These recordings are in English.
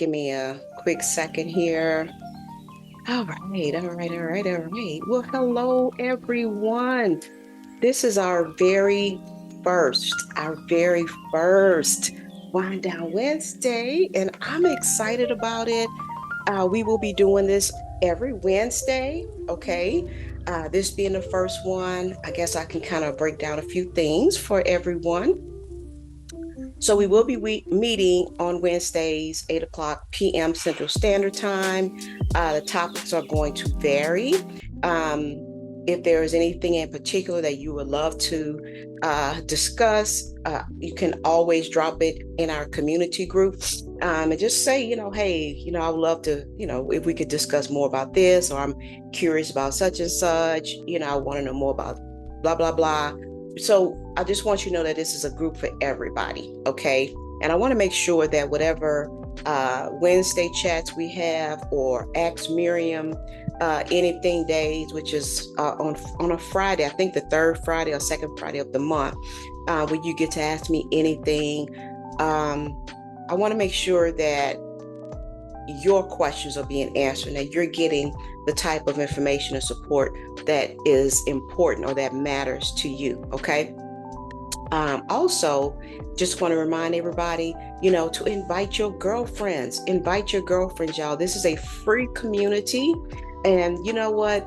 give me a quick second here. All right, all right, all right, all right. Well, hello, everyone. This is our very first Wind Down Wednesday, and I'm excited about it. We will be doing this every Wednesday, okay? This being the first one, I guess I can kind of break down a few things for everyone. So we will be meeting on Wednesdays, 8 o'clock p.m. Central Standard Time. The topics are going to vary. If there is anything in particular that you would love to discuss, you can always drop it in our community group and just say, hey, I would love to, if we could discuss more about this, or I'm curious about such and such, I want to know more about blah, blah, blah. So I just want you to know that this is a group for everybody, okay? And I want to make sure that whatever Wednesday chats we have, or Ask Miriam anything days, which is on a Friday, I think the third Friday or second Friday of the month, when you get to ask me anything, I want to make sure that your questions are being answered, and that you're getting the type of information and support that is important or that matters to you, okay? Also, just want to remind everybody, to invite your girlfriends. Invite your girlfriends, y'all. This is a free community. And you know what?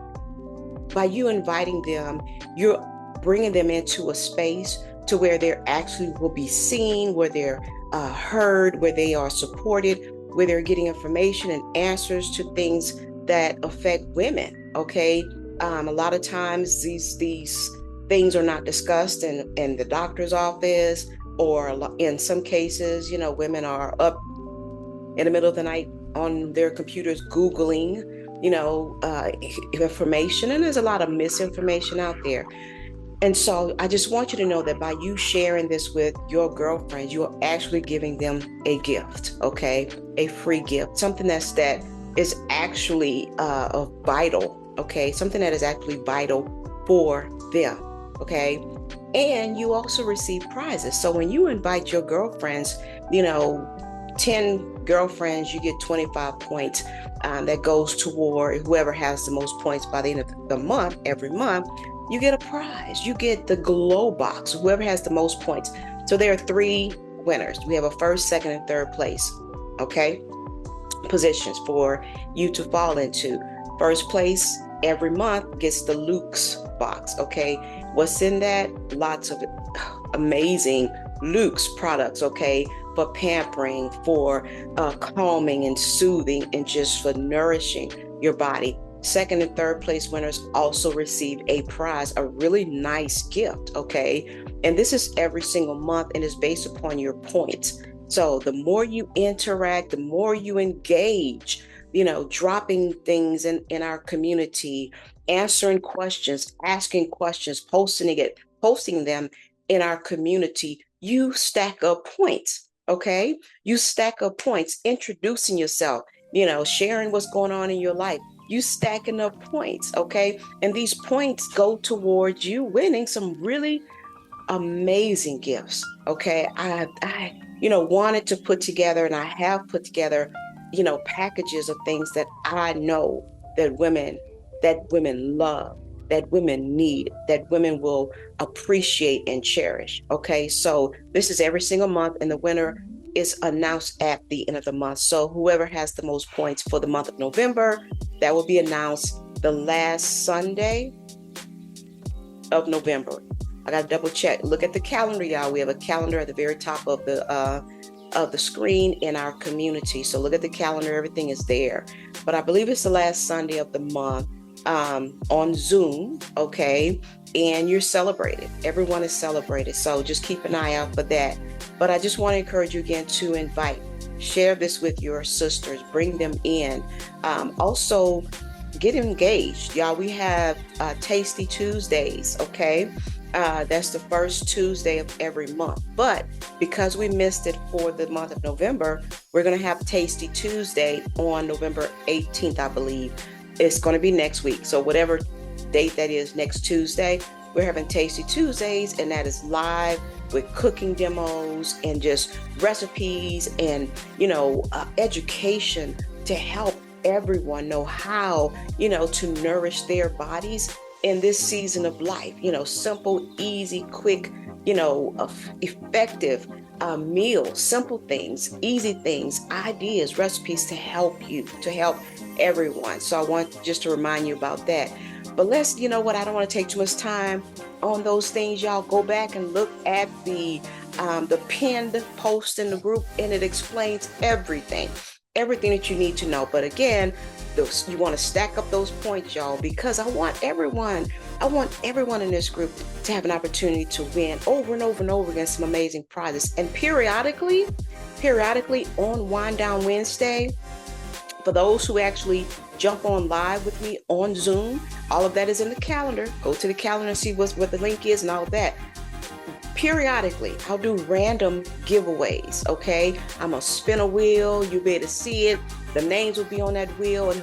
By you inviting them, you're bringing them into a space to where they actually will be seen, where they're heard, where they are supported, where they're getting information and answers to things that affect women, okay? A lot of times these things are not discussed in the doctor's office, or in some cases, women are up in the middle of the night on their computers Googling, information, and there's a lot of misinformation out there. And so I just want you to know that by you sharing this with your girlfriends, you are actually giving them a gift, okay? A free gift, something that is actually vital, okay? Something that is actually vital for them, okay? And you also receive prizes. So when you invite your girlfriends, 10 girlfriends, you get 25 points that goes toward whoever has the most points by the end of the month. Every month, you get a prize. You get the glow box, whoever has the most points. So there are 3 winners. We have a first, second, and third place, okay, positions for you to fall into. First place every month gets the Luke's box, okay? What's in that? Lots of amazing Luke's products, okay, for pampering, for calming and soothing, and just for nourishing your body. Second and third place winners also receive a prize, a really nice gift, okay? And this is every single month, and is based upon your points. So the more you interact, the more you engage, dropping things in our community, answering questions, asking questions, posting them in our community, you stack up points, okay? You stack up points, introducing yourself, sharing what's going on in your life. You stacking up points, okay? And these points go towards you winning some really amazing gifts, okay? I wanted to put together, and I have put together, packages of things that I know that women love, that women need, that women will appreciate and cherish, okay? So this is every single month, and the winner is announced at the end of the month. So whoever has the most points for the month of November, that will be announced the last Sunday of November. I got to double check. Look at the calendar, y'all. We have a calendar at the very top of the screen in our community. So look at the calendar. Everything is there. But I believe it's the last Sunday of the month on Zoom, okay? And you're celebrated. Everyone is celebrated. So just keep an eye out for that. But I just want to encourage you again to share this with your sisters, bring them in. Also, get engaged. Y'all, we have Tasty Tuesdays, okay? That's the first Tuesday of every month. But because we missed it for the month of November, we're going to have Tasty Tuesday on November 18th, I believe. It's going to be next week. So whatever date that is, next Tuesday, we're having Tasty Tuesdays, and that is live with cooking demos and just recipes and, education to help everyone know how, to nourish their bodies in this season of life. Simple, easy, quick, effective meals, simple things, easy things, ideas, recipes to help you, to help everyone. So I want just to remind you about that. But let's, I don't want to take too much time on those things. Y'all go back and look at the pinned post in the group, and it explains everything that you need to know. But again, you want to stack up those points, y'all, because I want everyone in this group to have an opportunity to win over and over and over again some amazing prizes. And periodically on Wind Down Wednesday, for those who actually jump on live with me on Zoom, all of that is in the calendar. Go to the calendar and see what the link is and all of that. Periodically, I'll do random giveaways, okay? I'm going to spin a wheel. You'll be able to see it. The names will be on that wheel, and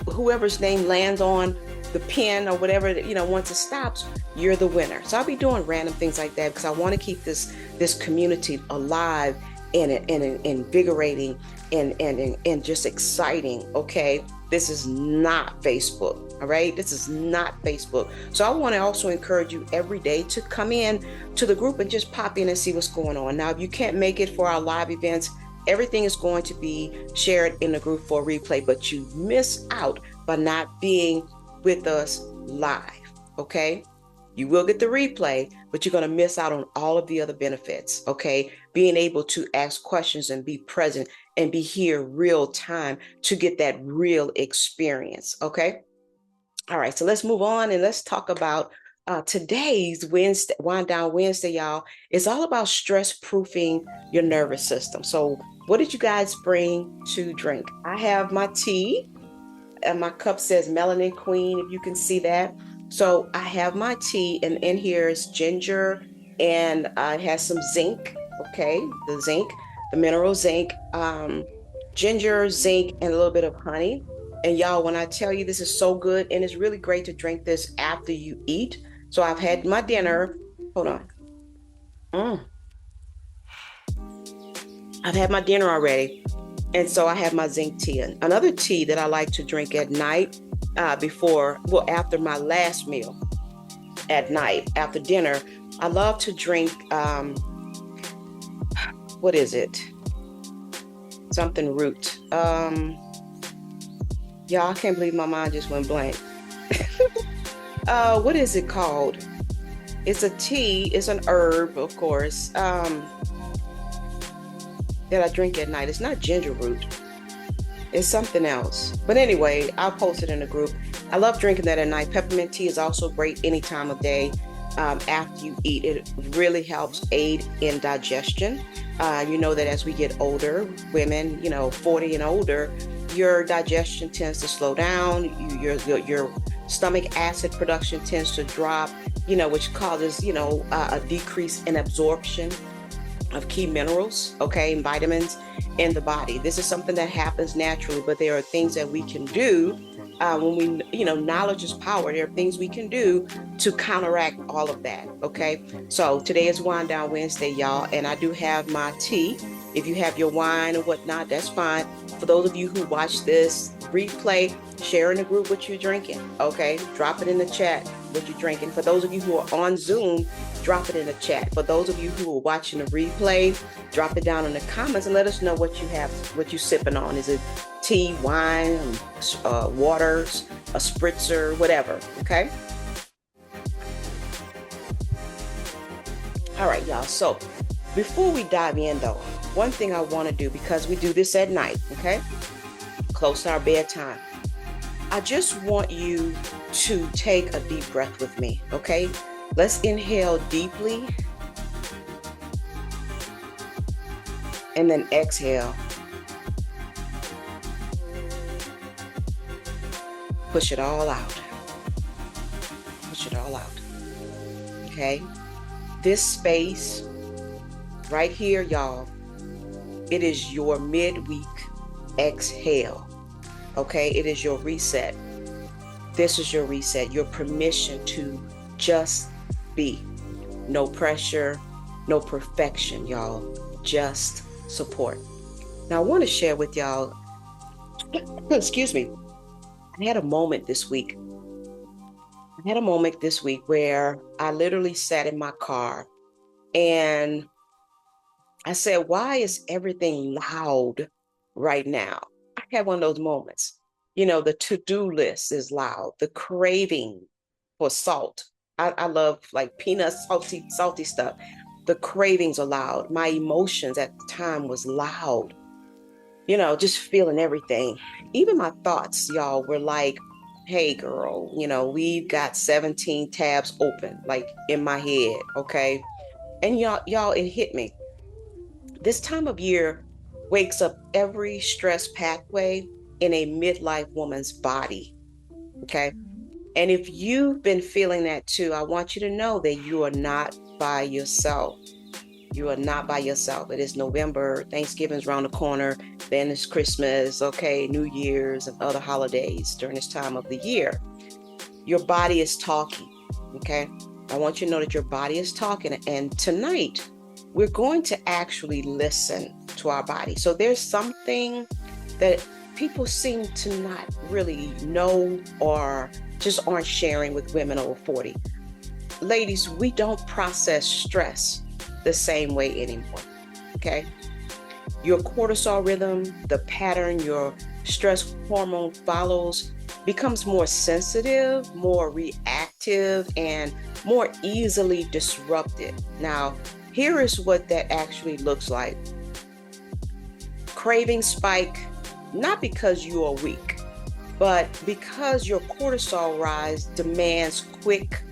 whoever's name lands on the pin or whatever, once it stops, you're the winner. So I'll be doing random things like that because I want to keep this community alive and invigorating and just exciting, okay? This is not Facebook, all right? This is not Facebook. So I want to also encourage you every day to come in to the group and just pop in and see what's going on. Now, if you can't make it for our live events, everything is going to be shared in the group for a replay, but you miss out by not being with us live, okay? You will get the replay, but you're going to miss out on all of the other benefits, okay? Being able to ask questions and be present and be here real time to get that real experience, okay? All right, so let's move on and let's talk about today's Wednesday, Wind Down Wednesday, y'all. It's all about stress-proofing your nervous system. So what did you guys bring to drink? I have my tea, and my cup says Melanin Queen, if you can see that. So I have my tea, and in here is ginger, and it has some zinc, okay? The mineral zinc, ginger, zinc, and a little bit of honey. And y'all, when I tell you this is so good, and it's really great to drink this after you eat. So I've had my dinner. Hold on. I've had my dinner already. And so I have my zinc tea. Another tea that I like to drink at night after my last meal at night, after dinner, I love to drink, what is it? Something root. Y'all, I can't believe my mind just went blank. What is it called? It's a tea. It's an herb, of course, that I drink at night. It's not ginger root. It's something else. But anyway, I'll post it in the group. I love drinking that at night. Peppermint tea is also great any time of day after you eat. It really helps aid in digestion. You know that as we get older, women, 40 and older, your digestion tends to slow down. Your stomach acid production tends to drop, which causes, a decrease in absorption of key minerals, okay, and vitamins in the body. This is something that happens naturally, but there are things that we can do when we, knowledge is power. There are things we can do to counteract all of that, okay? So today is Wind Down Wednesday, y'all, and I do have my tea. If you have your wine or whatnot, that's fine. For those of you who watch this replay, share in the group what you're drinking, okay? Drop it in the chat what you're drinking. For those of you who are on Zoom, drop it in the chat. For those of you who are watching the replay, drop it down in the comments and let us know what you have, what you're sipping on. Is it tea, wine, waters, a spritzer, whatever, okay? All right, y'all. So before we dive in, though, one thing I want to do, because we do this at night, okay? Close to our bedtime. I just want you to take a deep breath with me, okay? Let's inhale deeply and then exhale. Push it all out. Push it all out. Okay? This space right here, y'all, it is your midweek exhale. Okay? It is your reset. This is your reset, your permission to just be. no pressure, no perfection, y'all, just support. Now, I want to share with y'all, excuse me, I had a moment this week. Where I literally sat in my car and I said, why is everything loud right now? I had one of those moments. The to-do list is loud. The craving for salt. I love like peanuts, salty stuff. The cravings are loud. My emotions at the time was loud. Just feeling everything. Even my thoughts, y'all, were like, hey, girl, we've got 17 tabs open, like in my head, okay? And y'all, it hit me. This time of year wakes up every stress pathway in a midlife woman's body, okay? And if you've been feeling that too, I want you to know that you are not by yourself. You are not by yourself. It is November, Thanksgiving's around the corner, then it's Christmas, okay, New Year's and other holidays during this time of the year. Your body is talking, okay? I want you to know that your body is talking. And tonight, we're going to actually listen to our body. So there's something that people seem to not really know or just aren't sharing with women over 40. Ladies, we don't process stress the same way anymore, okay? Your cortisol rhythm, the pattern your stress hormone follows, becomes more sensitive, more reactive, and more easily disrupted. Now, here is what that actually looks like. Cravings spike, not because you are weak, but because your cortisol rise demands quick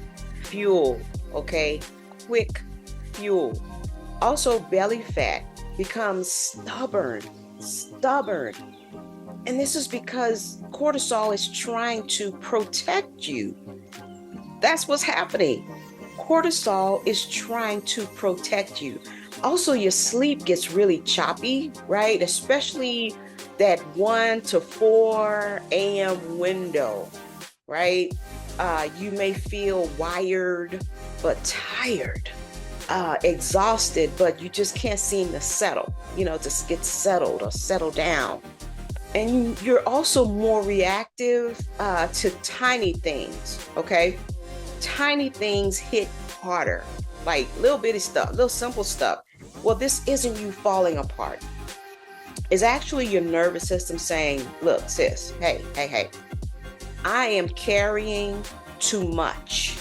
fuel, okay? Quick fuel. Also, belly fat becomes stubborn. And this is because cortisol is trying to protect you. That's what's happening. Cortisol is trying to protect you. Also, your sleep gets really choppy, right? Especially that 1 to 4 a.m. window, right? You may feel wired, but tired, exhausted, but you just can't seem to settle, to get settled or settle down. And you're also more reactive to tiny things, okay? Tiny things hit harder, like little bitty stuff, little simple stuff. Well, this isn't you falling apart. It's actually your nervous system saying, look, sis, hey, I am carrying too much.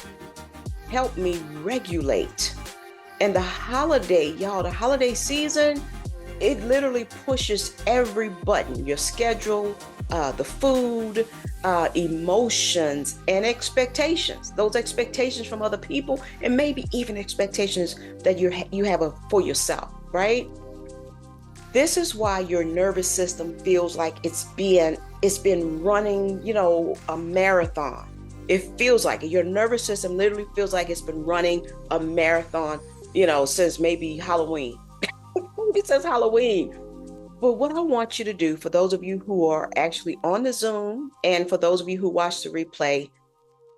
Help me regulate. And the holiday, y'all, the holiday season, it literally pushes every button, your schedule, the food, emotions, and expectations. Those expectations from other people, and maybe even expectations that you have for yourself, right? This is why your nervous system feels like it's been running, a marathon. It feels like it. Your nervous system literally feels like it's been running a marathon, since maybe Halloween. It says Halloween. But what I want you to do, for those of you who are actually on the Zoom, and for those of you who watch the replay,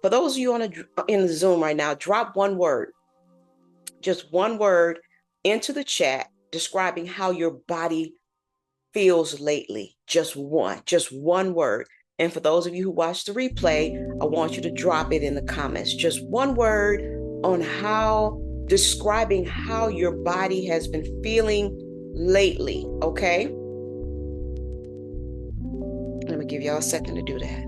for those of you in the Zoom right now, drop one word, just one word into the chat describing how your body feels lately. Just one word. And for those of you who watch the replay, I want you to drop it in the comments. Just one word on describing how your body has been feeling lately, okay? Let me give y'all a second to do that.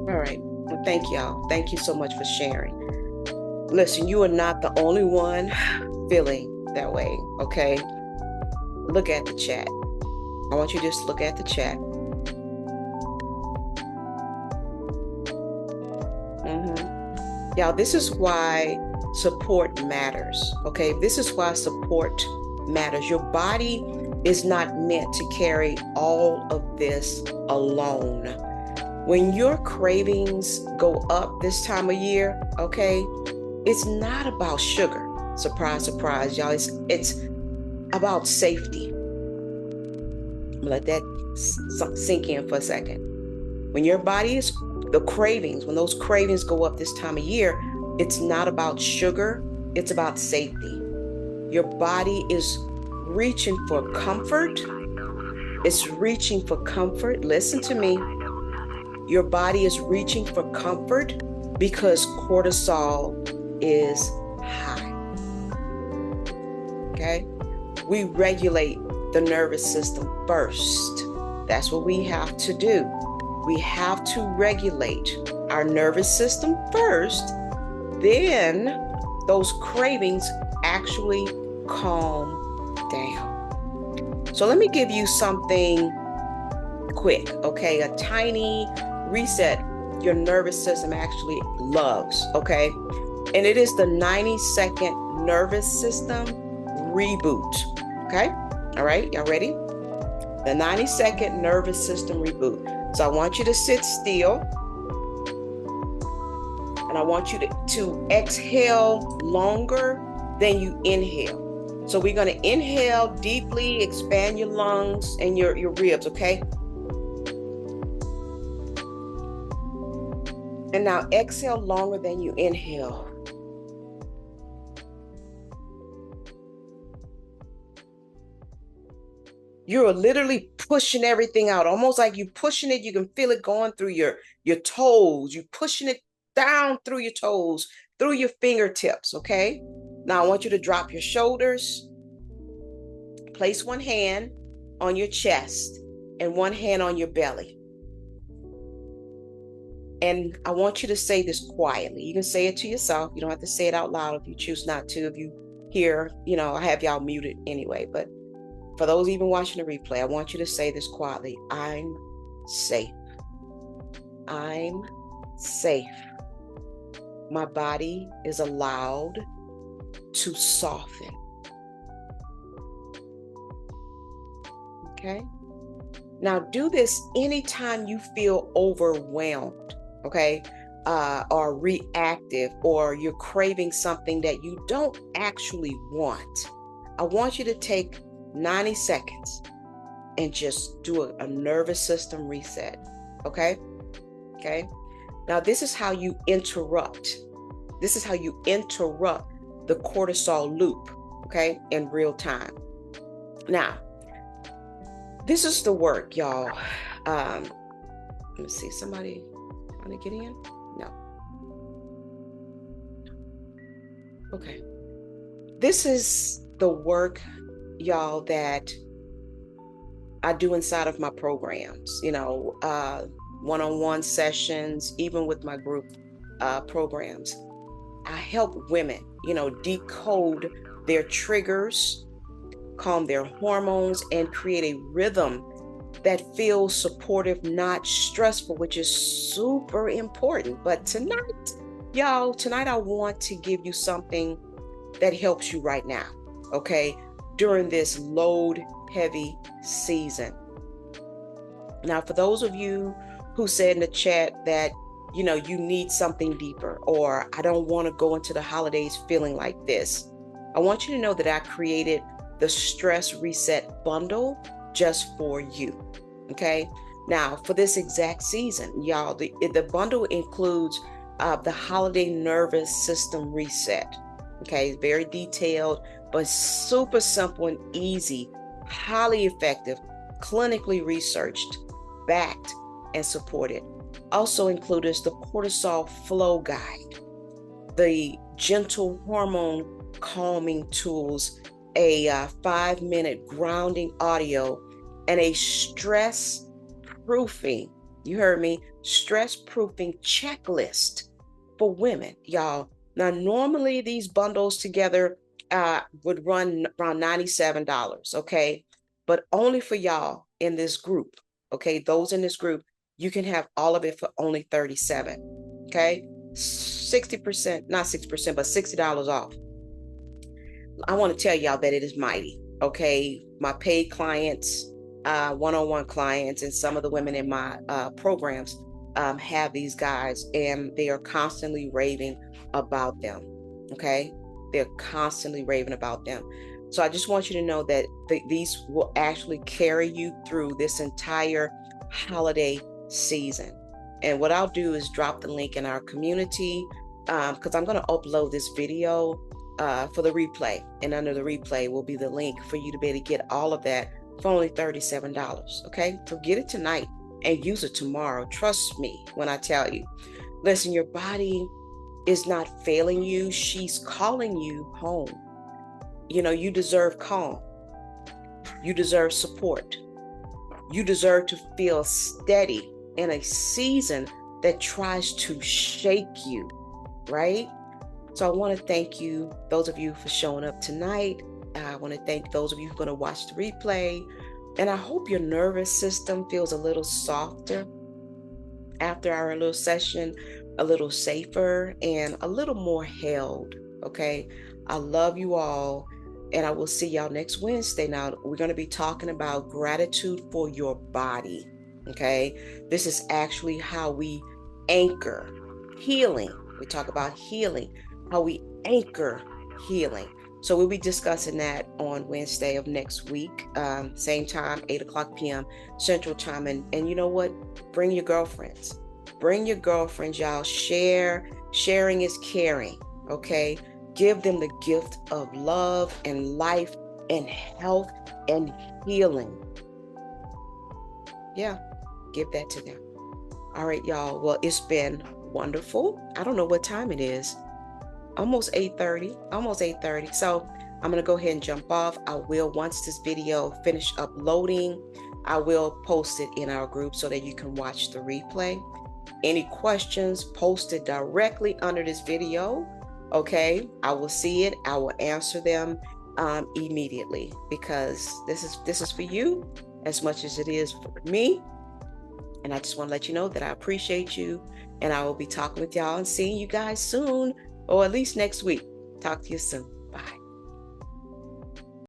All right. Well, thank y'all. Thank you so much for sharing. Listen, you are not the only one feeling that way, okay? Look at the chat. I want you to just look at the chat. Y'all, this is why support matters, okay? This is why support matters. Your body is not meant to carry all of this alone. When your cravings go up this time of year, okay, it's not about sugar. Surprise, surprise, y'all. It's about safety. Let that sink in for a second. When your body is, when those cravings go up this time of year, it's not about sugar, it's about safety. Your body is reaching for comfort. It's reaching for comfort. Listen to me. Your body is reaching for comfort because cortisol is high. Okay? We regulate the nervous system first. That's what we have to do. We have to regulate our nervous system first. Then those cravings actually calm down. So let me give you something quick, okay? A tiny reset your nervous system actually loves, okay? And it is the 90-second nervous system reboot, okay? All right, y'all ready? The 90-second nervous system reboot. So I want you to sit still, and I want you to exhale longer than you inhale. So we're going to inhale deeply, expand your lungs and your ribs, okay? And now exhale longer than you inhale. You're literally pushing everything out, almost like you're pushing it. You can feel it going through your toes. You're pushing it down through your toes, through your fingertips, okay? Now I want you to drop your shoulders. Place one hand on your chest and one hand on your belly. And I want you to say this quietly. You can say it to yourself. You don't have to say it out loud if you choose not to. If you hear, I have y'all muted anyway. But for those even watching the replay, I want you to say this quietly. I'm safe. I'm safe. My body is allowed to soften. Okay? Now do this anytime you feel overwhelmed. Okay, or reactive, or you're craving something that you don't actually want. I want you to take 90 seconds and just do a nervous system reset. Okay. Now this is how you interrupt. This is how you interrupt the cortisol loop. Okay, in real time. Now, this is the work, y'all. Let me see. Somebody want to get in? No. Okay. This is the work, y'all, that I do inside of my programs, one-on-one sessions, even with my group programs. I help women, decode their triggers, calm their hormones, and create a rhythm that feels supportive, not stressful, which is super important. But tonight, I want to give you something that helps you right now, okay? During this load-heavy season. Now, for those of you who said in the chat that, you need something deeper, or I don't want to go into the holidays feeling like this, I want you to know that I created the Stress Reset Bundle just for you, okay? Now, for this exact season, y'all, the bundle includes the holiday nervous system reset, okay? Very detailed, but super simple and easy, highly effective, clinically researched, backed, and supported. Also included is the cortisol flow guide, the gentle hormone calming tools, a 5-minute grounding audio, and a stress proofing, you heard me, stress proofing checklist for women, y'all. Now, normally these bundles together would run around $97, okay? But only for y'all in this group, okay? Those in this group, you can have all of it for only $37, okay? 60%, not 6%, but $60 off. I want to tell y'all that it is mighty, okay? My paid clients, one-on-one clients, and some of the women in my programs, have these guys, and they are constantly raving about them. Okay, they're constantly raving about them. So I just want you to know that these will actually carry you through this entire holiday season. And what I'll do is drop the link in our community, because I'm going to upload this video for the replay. And under the replay will be the link for you to be able to get all of that for only $37. Okay, so get it tonight and use it tomorrow. Trust me when I tell you. Listen, your body is not failing you. She's calling you home. You know, you deserve calm. You deserve support. You deserve to feel steady in a season that tries to shake you, right? So I want to thank you, those of you, for showing up tonight. I want to thank those of you who are going to watch the replay. And I hope your nervous system feels a little softer after our little session, a little safer, and a little more held. Okay. I love you all. And I will see y'all next Wednesday. Now, we're going to be talking about gratitude for your body. Okay. This is actually how we anchor healing. We talk about healing, how we anchor healing. So we'll be discussing that on Wednesday of next week, same time, 8:00 p.m. Central Time. And you know what? Bring your girlfriends. Bring your girlfriends, y'all. Sharing is caring, okay? Give them the gift of love and life and health and healing. Yeah, give that to them. All right, y'all. Well, it's been wonderful. I don't know what time it is. Almost 8:30. So I'm going to go ahead and jump off. I will, once this video finish uploading, I will post it in our group so that you can watch the replay. Any questions, post it directly under this video. Okay, I will see it. I will answer them immediately, because this is for you as much as it is for me. And I just want to let you know that I appreciate you, and I will be talking with y'all and seeing you guys soon, or at least next week. Talk to you soon. Bye.